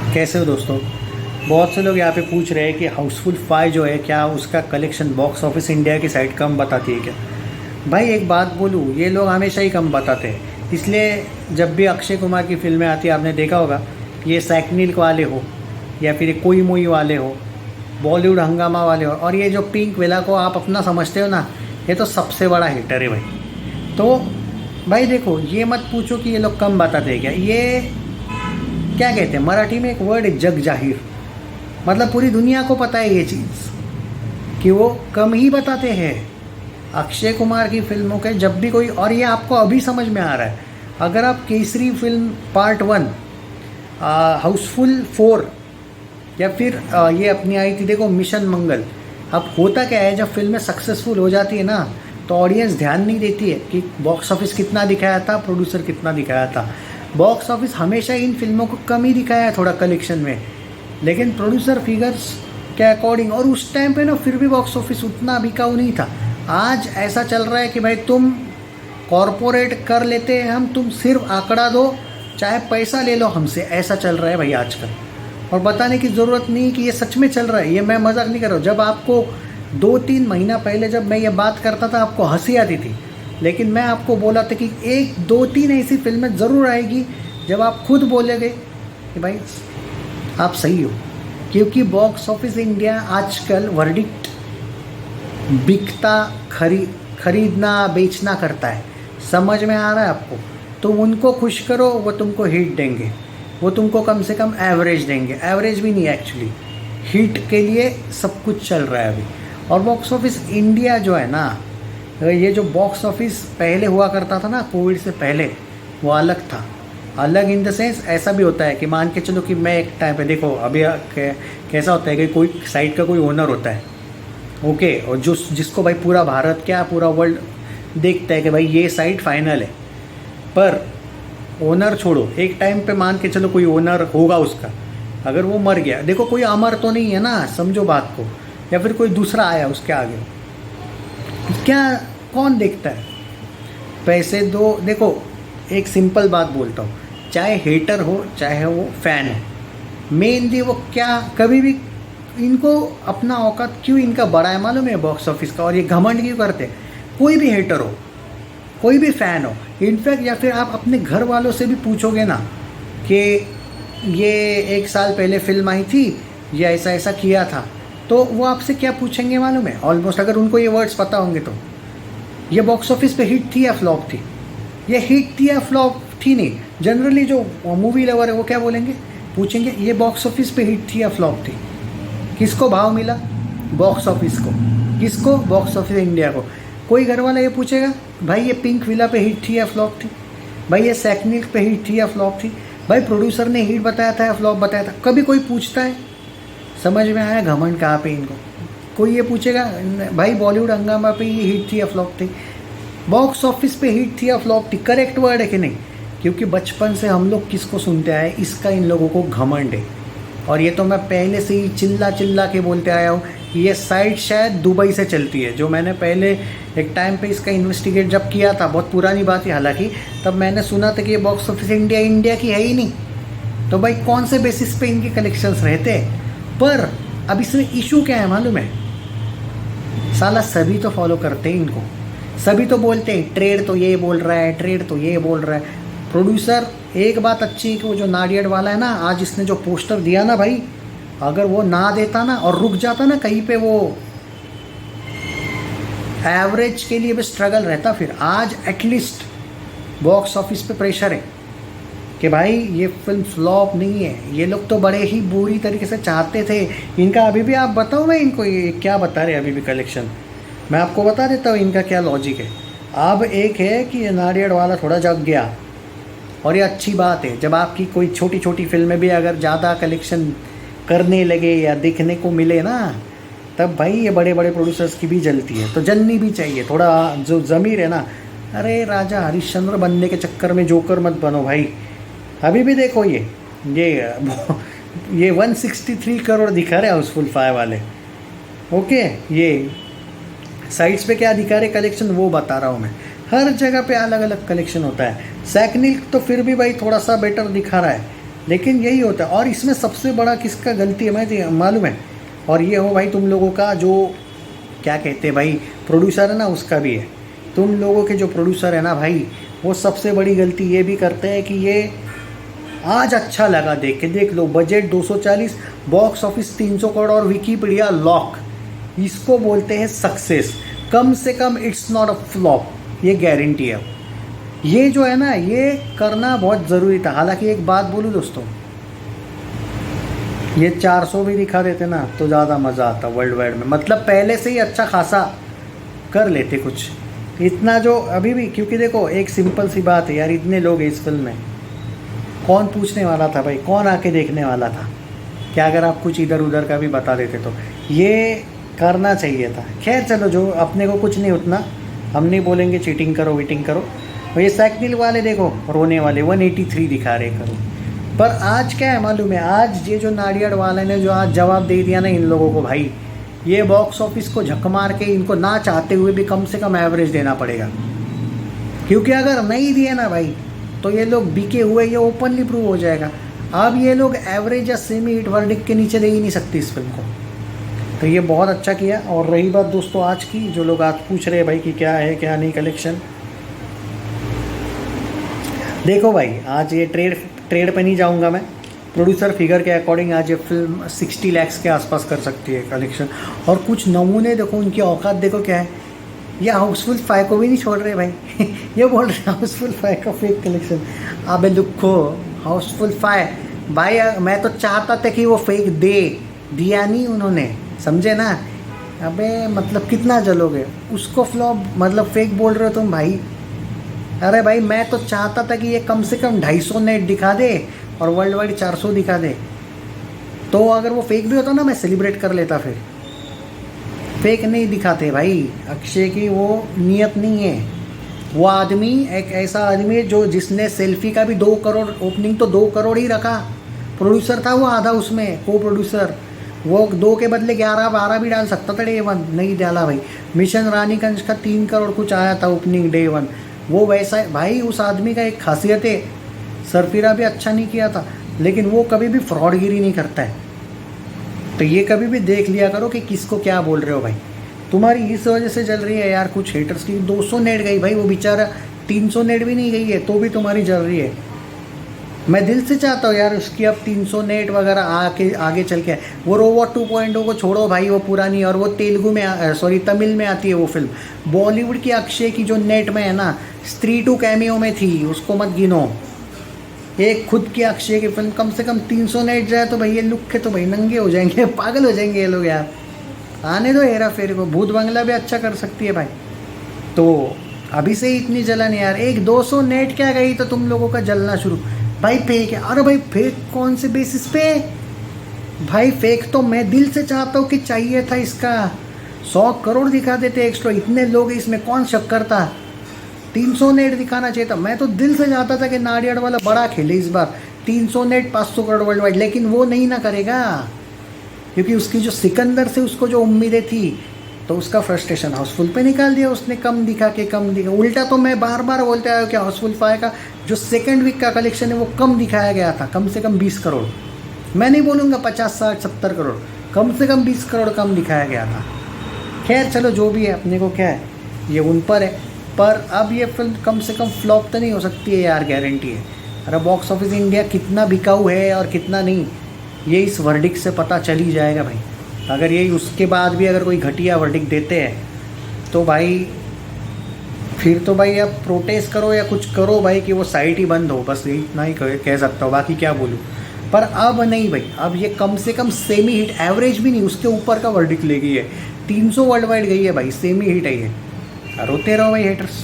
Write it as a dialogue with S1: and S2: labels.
S1: कैसे हो दोस्तों। बहुत से लोग यहाँ पे पूछ रहे हैं कि हाउसफुल 5 जो है क्या उसका कलेक्शन बॉक्स ऑफिस इंडिया की साइट कम बताती है क्या। भाई एक बात बोलूँ, ये लोग हमेशा ही कम बताते हैं। इसलिए जब भी अक्षय कुमार की फिल्में आती है आपने देखा होगा, ये सैकनिल वाले हो या फिर कोई मोई वाले हो, बॉलीवुड हंगामा वाले हो, और ये जो पिंक विला को आप अपना समझते हो ना, ये तो सबसे बड़ा हिटर है भाई। तो भाई देखो, ये मत पूछो कि ये लोग कम बताते हैं क्या। ये क्या कहते हैं, मराठी में एक वर्ड है जग जाहिर, मतलब पूरी दुनिया को पता है ये चीज़ कि वो कम ही बताते हैं अक्षय कुमार की फिल्मों के। जब भी कोई, और ये आपको अभी समझ में आ रहा है, अगर आप केसरी फिल्म पार्ट 1, हाउसफुल 4 या फिर ये अपनी आई थी देखो मिशन मंगल। अब होता क्या है, जब फिल्में सक्सेसफुल हो जाती है ना, तो ऑडियंस ध्यान नहीं देती है कि बॉक्स ऑफिस कितना दिखाया था, प्रोड्यूसर कितना दिखाया था। बॉक्स ऑफिस हमेशा इन फिल्मों को कम ही दिखाया है थोड़ा कलेक्शन में, लेकिन प्रोड्यूसर फिगर्स के अकॉर्डिंग, और उस टाइम पे ना फिर भी बॉक्स ऑफिस उतना बिकाऊ नहीं था। आज ऐसा चल रहा है कि भाई तुम कॉरपोरेट कर लेते हैं हम, तुम सिर्फ आंकड़ा दो, चाहे पैसा ले लो हमसे, ऐसा चल रहा है भाई आजकल। और बताने की ज़रूरत नहीं कि ये सच में चल रहा है, ये मैं मजाक नहीं कर रहा हूँ। जब आपको 2-3 महीना पहले जब मैं ये बात करता था आपको हंसी आती थी, लेकिन मैं आपको बोला था कि 1-2-3 ऐसी फिल्में ज़रूर आएगी जब आप खुद बोलेंगे कि भाई आप सही हो। क्योंकि बॉक्स ऑफिस इंडिया आजकल वर्डिक्ट बिकता खरीदना बेचना करता है, समझ में आ रहा है आपको। तुम उनको खुश करो, वो तुमको हिट देंगे, वो तुमको कम से कम एवरेज देंगे, एवरेज भी नहीं एक्चुअली, हिट के लिए सब कुछ चल रहा है अभी। और बॉक्स ऑफिस इंडिया जो है ना, ये जो बॉक्स ऑफिस पहले हुआ करता था ना कोविड से पहले, वो अलग था। अलग इन द सेंस ऐसा भी होता है कि मान के चलो कि मैं एक टाइम पे देखो, अभी कैसा होता है कि कोई साइट का कोई ओनर होता है, ओके, और जिसको भाई पूरा भारत क्या पूरा वर्ल्ड देखता है कि भाई ये साइट फाइनल है। पर ओनर छोड़ो, एक टाइम पे मान के चलो कोई ओनर होगा उसका, अगर वो मर गया, देखो कोई अमर तो नहीं है ना, समझो बात को, या फिर कोई दूसरा आया उसके आगे, क्या कौन देखता है। पैसे दो। देखो एक सिंपल बात बोलता हूँ, चाहे हेटर हो चाहे वो फैन हो, मेनली वो क्या कभी भी इनको अपना औकात क्यों इनका बड़ा है मालूम है बॉक्स ऑफिस का, और ये घमंड क्यों करते हैं। कोई भी हेटर हो, कोई भी फ़ैन हो, इनफैक्ट या फिर आप अपने घर वालों से भी पूछोगे ना कि ये 1 साल पहले फिल्म आई थी, ये ऐसा ऐसा किया था, तो वो आपसे क्या पूछेंगे मालूम है ऑलमोस्ट, अगर उनको ये वर्ड्स पता होंगे तो, ये बॉक्स ऑफिस पे हिट थी या फ्लॉप थी। ये हिट थी या फ्लॉप थी नहीं, जनरली जो मूवी लवर है वो क्या बोलेंगे, पूछेंगे ये बॉक्स ऑफिस पे हिट थी या फ्लॉप थी। किसको भाव मिला, बॉक्स ऑफिस को, किसको, बॉक्स ऑफिस इंडिया को। कोई घर वाला ये पूछेगा भाई ये पिंक विला पे हिट थी या फ्लॉप थी, भाई ये सैकनिक पे हिट थी या फ्लॉप थी, भाई प्रोड्यूसर ने हिट बताया था या फ्लॉप बताया था, कभी कोई पूछता है। समझ में आया घमंड कहाँ पे इनको। कोई ये पूछेगा भाई बॉलीवुड हंगामा पे ये हिट थी या फ्लॉप थी, बॉक्स ऑफिस पे हिट थी या फ्लॉप थी, करेक्ट वर्ड है कि नहीं। क्योंकि बचपन से हम लोग किसको सुनते आए, इसका इन लोगों को घमंड है। और ये तो मैं पहले से ही चिल्ला चिल्ला के बोलते आया हूँ कि ये साइट शायद दुबई से चलती है। जो मैंने पहले एक टाइम पे इसका इन्वेस्टिगेट जब किया था, बहुत पुरानी बात है हालांकि, तब मैंने सुना था कि ये बॉक्स ऑफिस इंडिया की है ही नहीं, तो भाई कौन से बेसिस पे इनके कलेक्शंस रहते हैं। पर अब इसमें इशू क्या है मालूम है, साला सभी तो फॉलो करते हैं इनको, सभी तो बोलते हैं ट्रेड तो ये बोल रहा है, ट्रेड तो ये बोल रहा है। प्रोड्यूसर एक बात अच्छी है कि वो जो नाडियड वाला है ना, आज इसने जो पोस्टर दिया ना भाई, अगर वो ना देता ना और रुक जाता ना कहीं पे, वो एवरेज के लिए भी स्ट्रगल रहता। फिर आज एटलीस्ट बॉक्स ऑफिस पे प्रेशर है कि भाई ये फिल्म फ्लॉप नहीं है। ये लोग तो बड़े ही बुरी तरीके से चाहते थे इनका। अभी भी आप बताओ मैं इनको ये क्या बता रहे अभी भी कलेक्शन, मैं आपको बता देता हूँ इनका क्या लॉजिक है। अब एक है कि ये नाडियड वाला थोड़ा जग गया, और ये अच्छी बात है। जब आपकी कोई छोटी छोटी फिल्में भी अगर ज़्यादा कलेक्शन करने लगे या देखने को मिले ना, तब भाई ये बड़े बड़े प्रोड्यूसर्स की भी जलती है। तो जलनी भी चाहिए थोड़ा, जो ज़मीर है ना। अरे राजा हरिश्चंद्र बनने के चक्कर में जोकर मत बनो भाई। अभी भी देखो ये 163 करोड़ दिखा रहे हाउसफुल 5 वाले, ओके। ये साइट्स पे क्या दिखा रहे कलेक्शन वो बता रहा हूँ मैं। हर जगह पे अलग अलग कलेक्शन होता है। सैकनिक तो फिर भी भाई थोड़ा सा बेटर दिखा रहा है, लेकिन यही होता है। और इसमें सबसे बड़ा किसका गलती है मैं मालूम है, और ये हो भाई तुम लोगों का जो क्या कहते हैं भाई प्रोड्यूसर है ना, उसका भी है। तुम लोगों के जो प्रोड्यूसर है ना भाई, वो सबसे बड़ी गलती ये भी करते हैं कि ये आज अच्छा लगा देख के, देख low budget 240, box office 300 crore और विकीपीडिया लॉक, इसको बोलते हैं सक्सेस। कम से come it's not a flop, ये गारंटी है। ये जो है ना, ये करना बहुत ज़रूरी था। हालांकि एक बात बोलूँ दोस्तों, ये 400 भी दिखा देते ना तो ज़्यादा मज़ा आता वर्ल्ड वाइड में, मतलब पहले से ही अच्छा खासा कर लेते कुछ। इतना जो अभी भी, क्योंकि देखो एक सिंपल सी बात है यार, इतने लोग हैं इस फिल्म में, कौन पूछने वाला था भाई, कौन आके देखने वाला था? क्या अगर आप कुछ इधर उधर का भी बता देते तो ये करना चाहिए था। खैर चलो, जो अपने को कुछ नहीं उतना, हम नहीं बोलेंगे चीटिंग करो वीटिंग करो। और ये साइकिल वाले देखो रोने वाले 183 दिखा रहे करो। पर आज क्या है मालूम है, आज ये जो नाडियाड वाले ने जो आज जवाब दे दिया ना इन लोगों को, भाई ये बॉक्स ऑफिस को झक मार के इनको ना चाहते हुए भी कम से कम एवरेज देना पड़ेगा। क्योंकि अगर नहीं दिए ना भाई तो ये लोग बिके हुए, ये ओपनली प्रूव हो जाएगा। अब ये लोग एवरेज या सेमी हिट वर्डिक्ट के नीचे दे ही नहीं सकती इस फिल्म को। तो ये बहुत अच्छा किया। और रही बात दोस्तों आज की, जो लोग आज पूछ रहे हैं भाई कि क्या है क्या नहीं कलेक्शन, देखो भाई आज ये ट्रेड पे नहीं जाऊंगा मैं, प्रोड्यूसर फिगर के अकॉर्डिंग आज ये फिल्म 60 लाख के आसपास कर सकती है कलेक्शन। और कुछ नमूने देखो, उनकी औकात देखो क्या है। ये हाउसफुल 5 को भी नहीं छोड़ रहे भाई ये बोल रहे हाउसफुल 5 का फेक कलेक्शन। अबे लुक्खो, हाउसफुल 5 भाई, मैं तो चाहता था कि वो फेक दिया नहीं उन्होंने, समझे ना? अबे मतलब कितना जलोगे उसको, फ्लॉप मतलब फेक बोल रहे हो तुम भाई। अरे भाई मैं तो चाहता था कि ये कम से कम 250 नेट दिखा दे और वर्ल्ड वाइड 400 दिखा दे। तो अगर वो फेक भी होता ना मैं सेलिब्रेट कर लेता। फिर फेक नहीं दिखाते भाई, अक्षय की वो नीयत नहीं है। वो आदमी एक ऐसा आदमी है जो जिसने सेल्फी का भी 2 करोड़ ओपनिंग तो 2 करोड़ ही रखा। प्रोड्यूसर था वो आधा, उसमें को प्रोड्यूसर, वो 2 के बदले 11-12 भी डाल सकता था डे 1, नहीं डाला भाई। मिशन रानीगंज का 3 करोड़ कुछ आया था ओपनिंग डे 1, वो वैसा भाई। उस आदमी का एक खासियत है, सरफिरा भी अच्छा नहीं किया था लेकिन वो कभी भी फ्रॉडगिरी नहीं करता है। तो ये कभी भी देख लिया करो कि किसको क्या बोल रहे हो भाई। तुम्हारी इस वजह से चल रही है यार कुछ हेटर्स की 200 नेट गई भाई, वो बेचारा 300 नेट भी नहीं गई है तो भी तुम्हारी चल रही है। मैं दिल से चाहता हूँ यार उसकी अब 300 नेट वगैरह आगे चल के। वो रोबोट 2.0 को छोड़ो भाई, वो पुरानी, और वो तेलुगु में तमिल में आती है वो फिल्म। बॉलीवुड की अक्षय की जो नेट में है ना, स्त्री 2 कैमियो में थी, उसको मत गिनो। एक खुद की अक्षय की फिल्म कम से कम 300 नेट जाए तो भाई ये लुक के तो भाई नंगे हो जाएंगे, पागल हो जाएंगे ये लोग यार। आने दो हेरा फेरी को, भूत बंगला भी अच्छा कर सकती है भाई। तो अभी से ही इतनी जलन यार, एक 200 नेट क्या गई तो तुम लोगों का जलना शुरू। भाई फेक है, अरे भाई फेक कौन से बेसिस पे भाई? फेक तो मैं दिल से चाहता हूँ कि चाहिए था इसका 100 करोड़ दिखा देते एक्स्ट्रा, इतने लोग इसमें कौन शक करता? 300 नेट दिखाना चाहिए था। मैं तो दिल से चाहता था कि नाडियाड वाला बड़ा खेले इस बार, 300 नेट 500 करोड़ वर्ल्ड वाइड, लेकिन वो नहीं ना करेगा क्योंकि उसकी जो सिकंदर से उसको जो उम्मीदें थी तो उसका फ्रस्ट्रेशन हाउसफुल पे निकाल दिया उसने, कम दिखा। उल्टा तो मैं बार बार बोलते आया कि हाउसफुल 5 का जो सेकंड वीक का कलेक्शन है वो कम दिखाया गया था, कम से कम 20 करोड़। मैं नहीं बोलूँगा 50, 60, 70 करोड़, कम से कम 20 करोड़ कम दिखाया गया था। खैर चलो जो भी है, अपने को क्या है, ये उन पर है। पर अब ये फिल्म कम से कम फ्लॉप तो नहीं हो सकती है यार, गारंटी है। अरे बॉक्स ऑफिस इंडिया कितना बिकाऊ है और कितना नहीं, ये इस वर्डिक्ट से पता चल ही जाएगा भाई। अगर यही उसके बाद भी अगर कोई घटिया वर्डिक्ट देते हैं तो भाई फिर तो भाई अब प्रोटेस्ट करो या कुछ करो भाई कि वो साइट ही बंद हो, बस यही इतना ही कह सकता हूँ, बाकी क्या बोलूँ। पर अब नहीं भाई, अब ये कम से कम सेमी हिट, एवरेज भी नहीं उसके ऊपर का वर्डिक्ट ले गई है। 300 वर्ल्ड वाइड गई है भाई, सेमी हिट है ये। रोते रहो भाई हेटर्स।